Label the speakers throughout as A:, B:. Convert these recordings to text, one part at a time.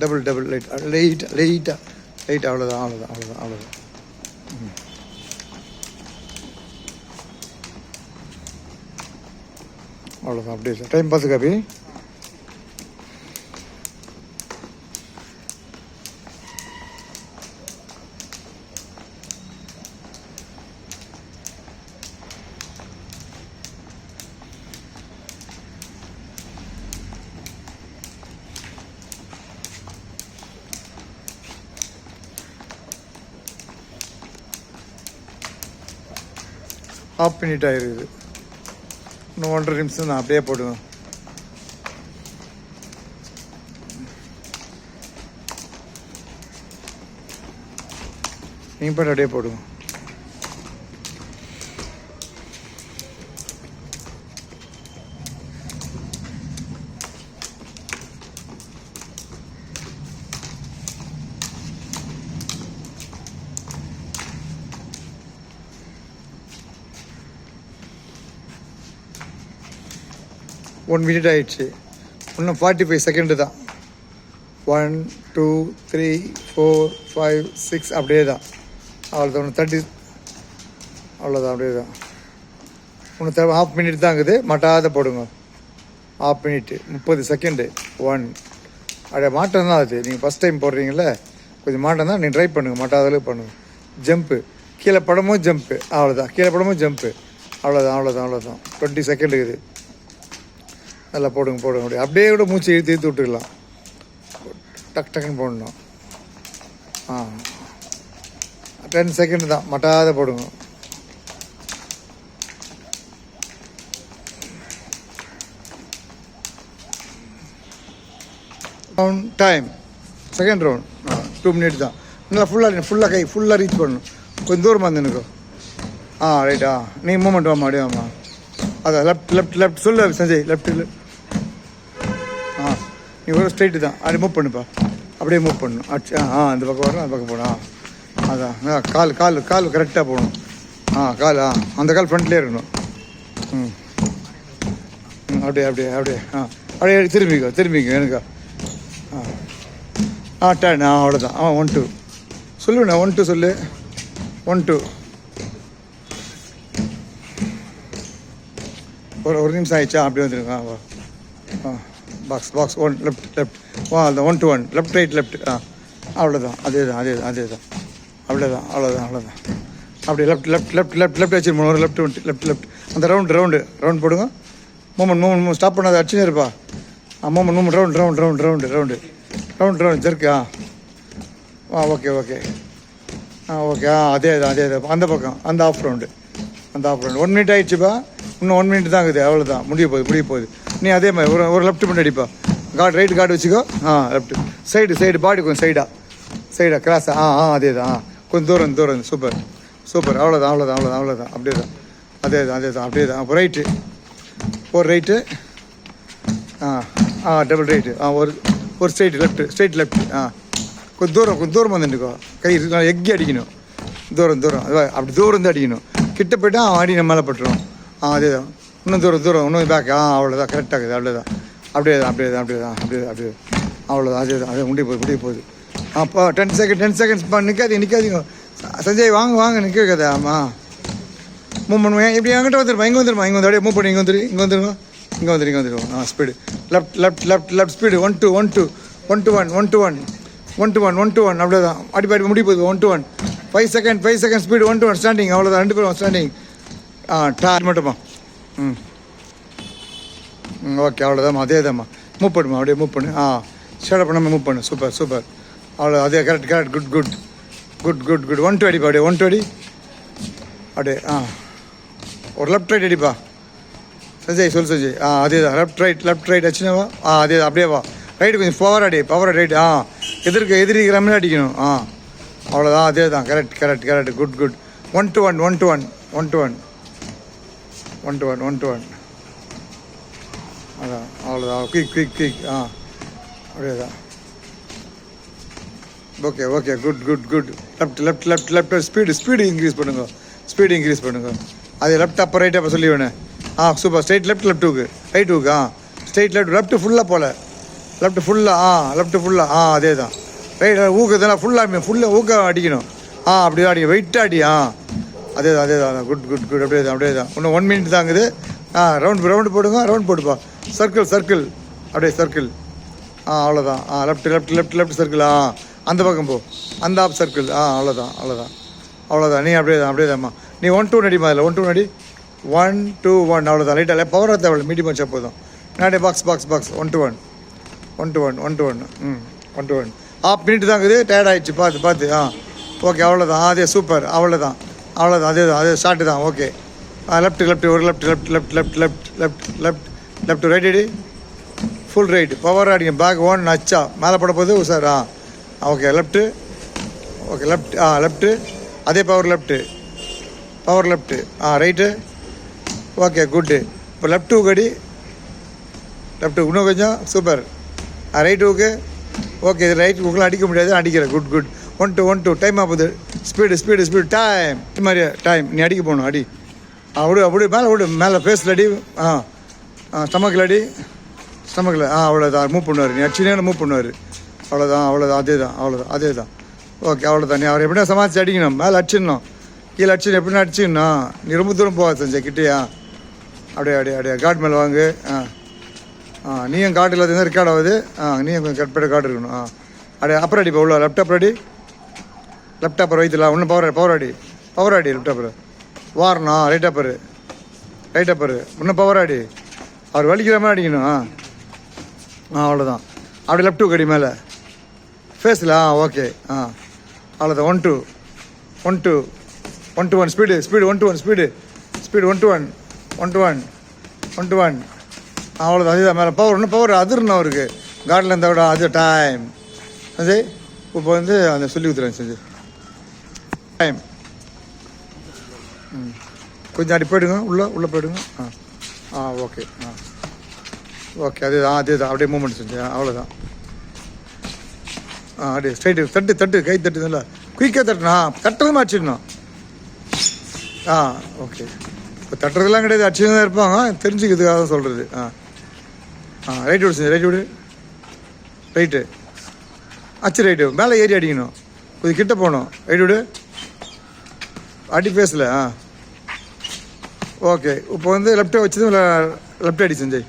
A: Double double light அவ்வளோதான் அவ்வளோதான் அப்படியே sir time pass coffee. Half minute ஆகிருக்குது. இன்னும் 1.5 நிமிஷம் நான் அப்படியே போடுவேன். நீங்கள் பாட்டு அப்படியே போடுவோம். ஒன் மினிட் ஆயிடுச்சு. இன்னும் 45 செகண்டு தான். 1 2 3 4 5 6 அப்படியே தான். அவ்வளோதான். 30 அவ்வளோதான். அப்படியே தான். இன்னும் ½ மினிட் தான் இருக்குது. மட்டாத போடுங்க. ½ மினிட்டு 30 செகண்டு. 1 அப்படியே மாட்டம் தான் அது. நீங்கள் ஃபஸ்ட் டைம் போடுறீங்கள, கொஞ்சம் மாட்டம் தான். நீங்கள் ட்ரை பண்ணுங்கள், மாட்டாதளவு பண்ணுங்கள். ஜம்ப்பு கீழே படமும் ஜம்ப்பு. அவ்வளோதான். கீழே படமும் ஜம்ப்பு. அவ்வளோதான். 20 செகண்ட் இருக்குது. நல்லா போடுங்க. அப்படியே கூட மூச்சு இழுத்து விட்டுக்கலாம். டக்குன்னு போடணும். 10 செகண்ட் தான். மட்டாத போடுங்க. டைம் செகண்ட் ரவுண்ட் 2 மினிட் தான். நல்லா ஃபுல்லாக ரீச் பண்ணணும். கொஞ்சம் தூரமாக வந்து எனக்கு. ரைட்டா. நீங்கள் மூமெண்ட் வாமா, அப்படியே வாமா. அதான் லெஃப்ட் சொல்லு சஞ்சய். லெஃப்ட் நீ ஒரு ஸ்ட்ரைட்டு தான். அப்படியே மூவ் பண்ணுப்பா. அப்படியே மூவ் பண்ணணும். இந்த பக்கம் வரும், அந்த பக்கம் போகணும். அதான் கால் கரெக்டாக போகணும். கால் அந்த கால் ஃப்ரண்ட்லேயே இருக்கணும். அப்படியே திரும்பிக்கோ எனக்கா. டர்ன். அவ்வளோதான். 1 2 சொல்லுண்ணா. 1 2 சொல்லு. 1 2 ஒரு நிமிஷம் ஆயிடுச்சா? அப்படியே வந்துருங்க. பாக்ஸ் 1 லெஃப்ட் அந்த 1 to 1 லெஃப்ட். அவ்வளோதான். அதே தான். அவ்வளோதான். அப்படியே லெஃப்ட் வச்சுருப்போம். ஒரு லெஃப்ட் அந்த ரவுண்டு போடுங்க. மூமெண்ட் ஸ்டாப் பண்ணாத. அடிச்சுனே இருப்பா. Movement round jerk. ஓகே. அதே தான். அந்த பக்கம் அந்த ஆஃப் ரவுண்டு 1 மினிட் ஆயிடுச்சுப்பா. இன்னும் 1 மினிட் தான் இருக்குது. அவ்வளோதான். முடிய போகுது. நீ அதே மாதிரி ஒரு லெஃப்ட் பண்ணி அடிப்பா. ரைட் கார்டு வச்சுக்கோ. லெஃப்ட் சைடு பாடி கொஞ்சம் சைடாக கிராஸா. அதே தான். கொஞ்சம் தூரம். சூப்பர். அவ்வளோதான். அப்படியே தான். அதே தான். அப்படியே தான். அப்போ ரைட்டு ஒரு ரைட்டு. Double right. ஒரு ஸ்ட்ரைட் லெஃப்ட். கொஞ்சம் தூரம் வந்துட்டுக்கோ. கை எக்கி அடிக்கணும். தூரம் அப்படி தூரம் அடிக்கணும். கிட்ட போய்ட்டா அடி நம்ம மேலே பட்டுரும். அதே தான். இன்னும் தூரம் இன்னும் பேக். அவ்வளோதான். கரெக்டாக இருக்குது. அப்படியே தான். அவ்வளோதான். அதே தான். முடிய போகுது. அப்போ 10 செகண்ட்ஸ் நிற்காதீங்க. சஞ்சய் வாங்க நிற்க வைக்காத. ஆமாம் மூவ் பண்ணுவேன். இப்படி என்கிட்ட வந்துருமா. இங்கே வந்துருமா. அப்படியே மூவ் பண்ணி இங்கே வந்துருவோம். Speed left speed. 1 to 1 அப்படியே தான். அடி முடிய போகுது. 1 to 1 5 second speed. 1 to 1 standing. அவ்வளோதான். 2 பேரும் ஸ்டாண்டிங். மட்டுமா. ஓகே. அவ்வளோதாம்மா. அதே தான்மா. மூவ் பண்ணுமா. அப்படியே மூவ் பண்ணு. ஷேடப் பண்ணாமல் மூவ் பண்ணு. சூப்பர். அவ்வளோ. அதே கரெக்ட். குட் 1 to அடிப்பா. அப்படியே 1 to அடி. அப்படியே ஒரு லெஃப்ட் அடிப்பா. சஞ்சய் சொல்லு சஞ்சய். அதே தான். லெஃப்ட் ரைட் அடிச்சுனவா. அதே தான். அப்படியே வா. ரைட்டு கொஞ்சம் பவர் ரைட். எதிரிக்கிற மாதிரி அடிக்கணும். அவ்வளோதான். அதே தான். கரெக்ட். குட் 1 to 1 அதான். அவ்வளோதான். குயிக். அப்படியே தான். Okay good left speed increase பண்ணுங்க. அது லெஃப்ட் அப்போ ரைட் அப்போ சொல்லி வேணே. Super. Straight left hook right hook. Straight left ஃபுல்லாக போகல. லெஃப்ட் ஃபுல்லாக லெஃப்ட் ஃபுல்லாக அதே தான். ரைட் ஊக்கத்தெல்லாம் ஃபுல்லாக ஊக்கம் அடிக்கணும். அப்படி தான் அடிக்கணும், வெயிட்டாக அடி. அதே தான் குட் குட் குட். அப்படியே தான் இன்னும் 1 மினிட் தாங்குது. ரவுண்டு போடுங்க, ரவுண்ட் போட்டுப்பா. சர்க்கிள் அப்படியே சர்க்கிள். அவ்வளோதான். Left circle. அந்த பக்கம் போ, அந்த ஆப் சர்க்கிள். அவ்வளோதான். நீ அப்படியே தான்மா. நீ 1-2 நடிமா. அதில் 1-2 நடி. 1-2-1 அவ்வளோதான். லைட்டாக பவராக தேவை, மீடியம் வச்சா போதும். முன்னாடி பாக்ஸ் 1-1 1-1 1 மினிட் தாங்குது. டயர்ட் ஆகிடுச்சு பார்த்து. ஓகே அவ்வளோதான். அதே சூப்பர். அவ்வளோதான். அதே ஷார்ட்டு தான். ஓகே லெஃப்ட் ஒரு லெஃப்ட் ரைட் அடி. ஃபுல் ரைட் பவர் அடிங்க. பேக் 1 அச்சா மேலே போட போகுது சார். Okay left. லெஃப்ட்டு அதே power left. Right. Okay good. இப்போ லெஃப்ட் ஹூக் அடி. லெஃப்ட் இன்னும் கொஞ்சம் சூப்பர். Right hook. ஓகே இது ரைட் ஹூக்கெலாம் அடிக்க முடியாது, அடிக்கிறேன். குட் 1-2 டைம் ஆகுது. Speed time. இது மாதிரி டைம் நீ அடிக்க போகணும். அடி மேலே ஃபேஸில் அடி. ஸ்டமக்கில் அடி. அவ்வளோதான். மூவ் பண்ணுவார். நீ அடிச்சுனே மூவ் பண்ணுவார். அவ்வளோதான். அதே தான். ஓகே அவ்வளோதான். நீ அவர் எப்படின்னா சமாளித்து அடிக்கணும். மேலே அடிச்சிடணும், கீழே அடிச்சு எப்படின்னா அடிச்சிடணும். நீ ரொம்ப தூரம் போகாது செஞ்ச கிட்டேயா. அப்படியே கார்டு மேலே வாங்கு. நீயும் கார்டு இல்லாத ரெக்கார்ட் ஆகுது. நீயும் கொஞ்சம் கட் பண்ண கார்டு இருக்கணும். அப்படியே அப்புறம் அடி. உள்ள லெஃப்ட் அப்புறம் வைத்துலாம். இன்னும் பவர் அடி. லெஃப்ட் அப்புறம் வாரணும். ரைட் அப்பரு இன்னும் பவர் அடி. அவர் வலிக்கிற மாதிரி அடிக்கணும். அவ்வளோதான். அப்படி லெஃப்ட் ஹூக் அடி மேலே ஃபேஸில். ஓகே அவ்வளோதான். 1-2 ஸ்பீடு 1-1 அவ்வளோதான். அதுதான் மேலே பவர் அதிரணும் அவருக்கு. கார்டில் இருந்தால் விட அது டைம். சஞ்சய் இப்போ அந்த சொல்லி கொடுத்துறேன் செஞ்சு டைம். கொஞ்சம் அடி போயிடுங்க. உள்ளே போயிடுங்க. ஓகே அதே தான். அப்படியே மூமெண்ட் செஞ்சு. அவ்வளோதான். அப்படியே ஸ்ட்ரைட்டு தட்டு கை தட்டுதுல்ல, குயிக்காக தட்டுனா தட்டுறதுமா அடிச்சிடணும். ஓகே இப்போ தட்டுறதுலாம் கிடையாது, அடிச்சு தான் இருப்பாங்க. தெரிஞ்சுக்கிறதுக்காக தான் சொல்கிறது. ரைட் விடு ரைட்டு ரைட்டு மேலே ஏறி அடிக்கணும். கொஞ்சம் கிட்ட போகணும். ரைட் விடு அடி ஃபேஸில். ஓகே இப்போ லெஃப்ட்டை வச்சதும் லெஃப்ட் அடி செஞ்சு.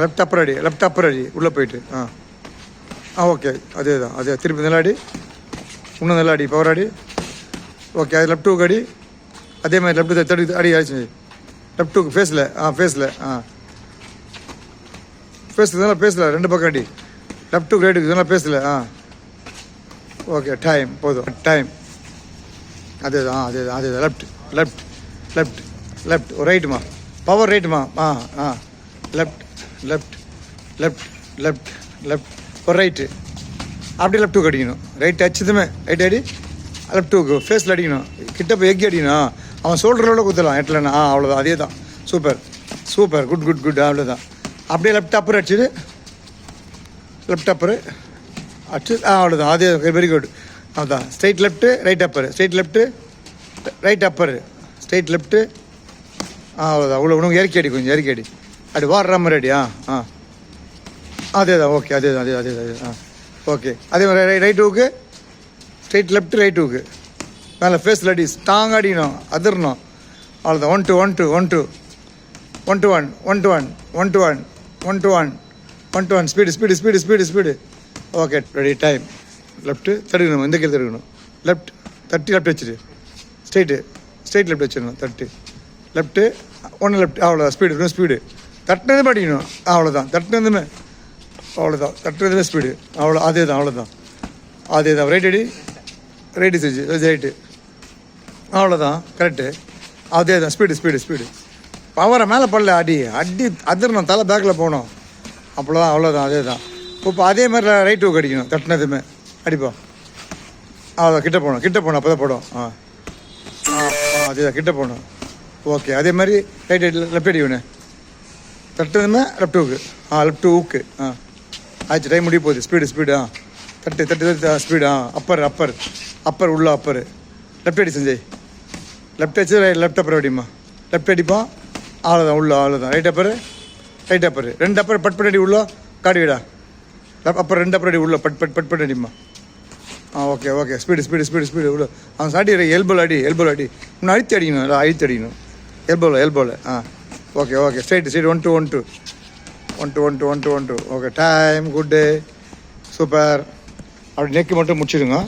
A: லெஃப்ட் அப்பர் அடி உள்ளே போயிட்டு. ஓகே அதே தான். திருப்பி நல்லா அடி. இன்னும் நல்லா அடி. பவர் அடி. ஓகே அது லெஃப்ட் ஹூக் அடி. அதே மாதிரி லெஃப்ட்டு தடுத்து அடி செஞ்சு. லெஃப்ட் ஹூக் ஃபேஸில். ஃபேஸில் 2 பக்கம் அடி. லெஃப்ட் ஹூக் ரைட்டுக்கு இதெல்லாம் ஃபேஸில். ஓகே டைம் போதும். டைம் அதே தான். லெஃப்ட் ஒரு ரைட்டுமா. பவர் ரைட்டுமா. லெஃப்ட் ஒரு ரைட்டு. அப்படியே லெஃப்ட் ஹூக் அடிக்கணும். ரைட் அடிச்சதுமே ரைட் அடி. லெஃப்ட் ஹூக்கு ஃபேஸில் அடிக்கணும். கிட்ட போய் எக்கி அடிக்கணும். அவன் ஷோல்டரோட குத்தலாம் எட்டலண்ணா. அவ்வளோதான். அதே தான். Super good. அவ்வளோதான். அப்படியே லெஃப்ட் அப்பர் அடிச்சுட்டு அவ்வளோதான். அதே வெரி குட். அதுதான். Straight left right Appar. Straight left அவ்வளோதான். உனக்கு இறக்கி அடி. கொஞ்சம் இறக்கி அடி. அப்படி வாடுற மாதிரி அடி. அதே தான். ஓகே அதே தான். ஓகே அதே மாதிரி right hook straight left right hook மேலே ஃபேஸில் அடி. ஸ்ட்ராங் அடிக்கணும், அதிரணும். அவ்வளோதான். 1-2 speed. Okay ready time. Left தடுக்கணும். இந்த கீழே தடுக்கணும். லெஃப்ட் வச்சுட்டு ஸ்ட்ரைட் லெஃப்ட் வச்சிடணும். லெஃப்ட்டு அவ்வளோதான். ஸ்பீடு தட்டினதுமே அடிக்கணும். அவ்வளோதான். தட்டினதுமே ஸ்பீடு. அதே தான். ரைட் அடி. ரைட்டு செஞ்சு ரைட்டு. அவ்வளோதான். கரெக்டு. அதே தான். ஸ்பீடு பவரை மேலே படல. அடி அதிரணும். தலை பேக்கில் போகணும். அவ்வளோதான். அதே தான். இப்போ அதே மாதிரி ரைட் ஹூக் அடிக்கணும். தட்டினதுமே அடிப்போம். அவ்வளோதான். கிட்ட போகணும். அப்போ தான் போடும். அதே தான். கிட்ட போகணும். ஓகே அதே மாதிரி ரைட் லெஃப்ட் அடிக்கணும். தட்டினதுமே லெஃப்ட் ஹூக்கு. ஆச்சு. டைம் முடிய போகுது. ஸ்பீடு. தட்டு ஸ்பீடு. அப்பர் உள்ள அப்பர். லெஃப்ட் அடி செஞ்சு. லெஃப்ட் அடிச்சு லெஃப்ட் அப்பர் அடிமா. லெஃப்ட் அடிப்பான். அவ்வளோதான். அவ்வளோதான். ரைட் அப்பர் 2 அப்பர் பட் அடி உள்ள காடி விடா. அப்புறம் 2 அப்புறம் அடி உள்ள பட் பட் பட் பட் அடிமா. ஓகே ஓகே, ஸ்பீடு உள்ள. அவன் சாட்டி எல்போல் அடி. இன்னும் அழுத்தி அடிக்கணும், இல்லை அழுத்தி அடிக்கணும். எல்போவில் okay okay, straight 1 2 1 2 okay. Time good day, super. அப்படி நெக்கு மட்டும் முடிச்சிடுங்க.